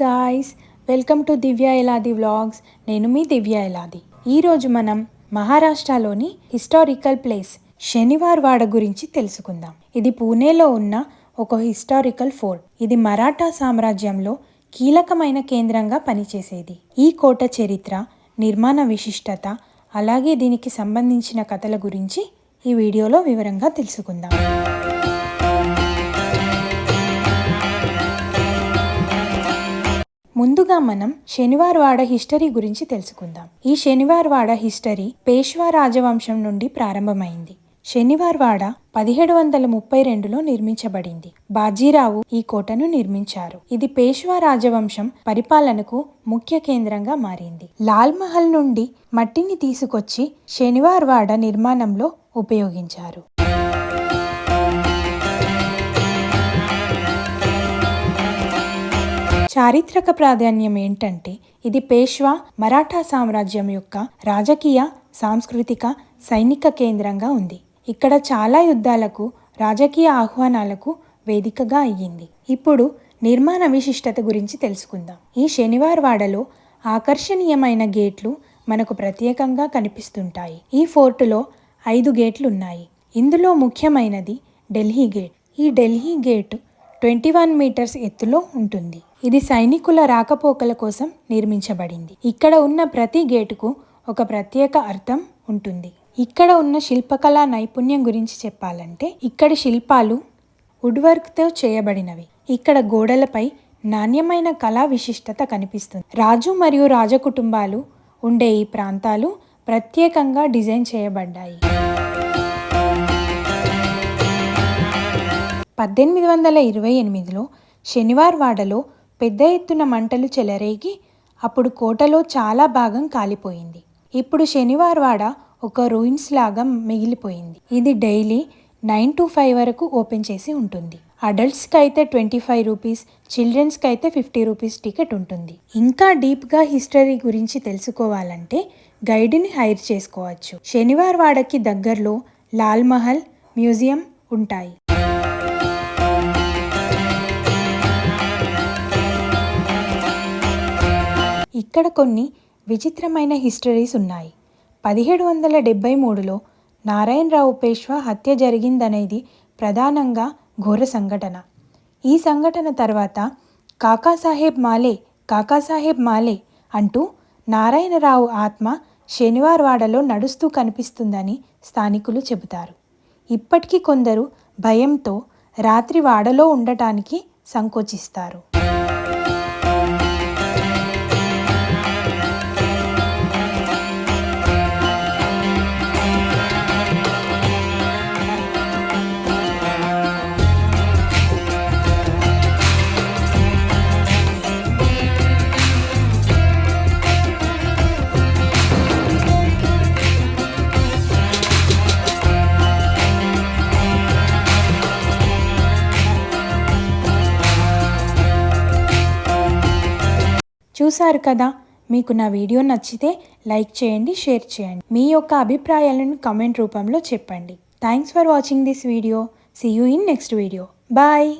Guys, welcome to Divya Eladi vlogs. నేను మీ దివ్య ఎలాది. ఈరోజు మనం మహారాష్ట్రలోని హిస్టారికల్ ప్లేస్ శనివార్వాడ గురించి తెలుసుకుందాం. ఇది పూణేలో ఉన్న ఒక హిస్టారికల్ ఫోర్ట్. ఇది మరాఠా సామ్రాజ్యంలో కీలకమైన కేంద్రంగా పనిచేసేది. ఈ కోట చరిత్ర, నిర్మాణ విశిష్టత, అలాగే దీనికి సంబంధించిన కథల గురించి ఈ వీడియోలో వివరంగా తెలుసుకుందాం. ముందుగా మనం శనివార్వాడ హిస్టరీ గురించి తెలుసుకుందాం. ఈ శనివార్వాడ హిస్టరీ పేష్వా రాజవంశం నుండి ప్రారంభమైంది. శనివార్వాడ 1732లో నిర్మించబడింది. బాజీరావు ఈ కోటను నిర్మించారు. ఇది పేష్వా రాజవంశం పరిపాలనకు ముఖ్య కేంద్రంగా మారింది. లాల్ మహల్ నుండి మట్టిని తీసుకొచ్చి శనివార్వాడ నిర్మాణంలో ఉపయోగించారు. చారిత్రక ప్రాధాన్యం ఏంటంటే, ఇది పేష్వా మరాఠా సామ్రాజ్యం యొక్క రాజకీయ, సాంస్కృతిక, సైనిక కేంద్రంగా ఉంది. ఇక్కడ చాలా యుద్ధాలకు, రాజకీయ ఆహ్వానాలకు వేదికగా అయ్యింది. ఇప్పుడు నిర్మాణ విశిష్టత గురించి తెలుసుకుందాం. ఈ శనివార్వాడలో ఆకర్షణీయమైన గేట్లు మనకు ప్రత్యేకంగా కనిపిస్తుంటాయి. ఈ ఫోర్టులో 5 గేట్లు ఉన్నాయి. ఇందులో ముఖ్యమైనది ఢిల్లీ గేట్. ఈ ఢిల్లీ గేట్ 21 మీటర్స్ ఎత్తులో ఉంటుంది. ఇది సైనికుల రాకపోకల కోసం నిర్మించబడింది. ఇక్కడ ఉన్న ప్రతి గేటుకు ఒక ప్రత్యేక అర్థం ఉంటుంది. ఇక్కడ ఉన్న శిల్పకళా నైపుణ్యం గురించి చెప్పాలంటే, ఇక్కడి శిల్పాలు వుడ్ వర్క్తో చేయబడినవి. ఇక్కడ గోడలపై నాణ్యమైన కళా విశిష్టత కనిపిస్తుంది. రాజు మరియు రాజకుటుంబాలు ఉండే ఈ ప్రాంతాలు ప్రత్యేకంగా డిజైన్ చేయబడ్డాయి. 1828లో శనివార్వాడలో పెద్ద ఎత్తున మంటలు చెలరేగి అప్పుడు కోటలో చాలా భాగం కాలిపోయింది. ఇప్పుడు శనివార్వాడ ఒక రూయిన్స్ లాగా మిగిలిపోయింది. ఇది డైలీ 9 to 5 వరకు ఓపెన్ చేసి ఉంటుంది. అడల్ట్స్కి అయితే 25 రూపీస్, చిల్డ్రన్స్కి అయితే 50 రూపీస్ టికెట్ ఉంటుంది. ఇంకా డీప్గా హిస్టరీ గురించి తెలుసుకోవాలంటే గైడ్ని హైర్ చేసుకోవచ్చు. శనివార్వాడకి దగ్గరలో లాల్ మహల్ మ్యూజియం ఉంటాయి. ఇక్కడ కొన్ని విచిత్రమైన హిస్టరీస్ ఉన్నాయి. 1773లో నారాయణరావు పేష్వా హత్య జరిగిందనేది ప్రధానంగా ఘోర సంఘటన. ఈ సంఘటన తర్వాత కాకాసాహెబ్ మాలే అంటూ నారాయణరావు ఆత్మ శనివార్వాడలో నడుస్తూ కనిపిస్తుందని స్థానికులు చెబుతారు. ఇప్పటికీ కొందరు భయంతో రాత్రి వాడలో ఉండటానికి సంకోచిస్తారు. చూసారు కదా, మీకు నా వీడియో నచ్చితే లైక్ చేయండి, షేర్ చేయండి. మీ యొక్క అభిప్రాయాలను కామెంట్ రూపంలో చెప్పండి. Thanks for watching this video. See you in next video. Bye.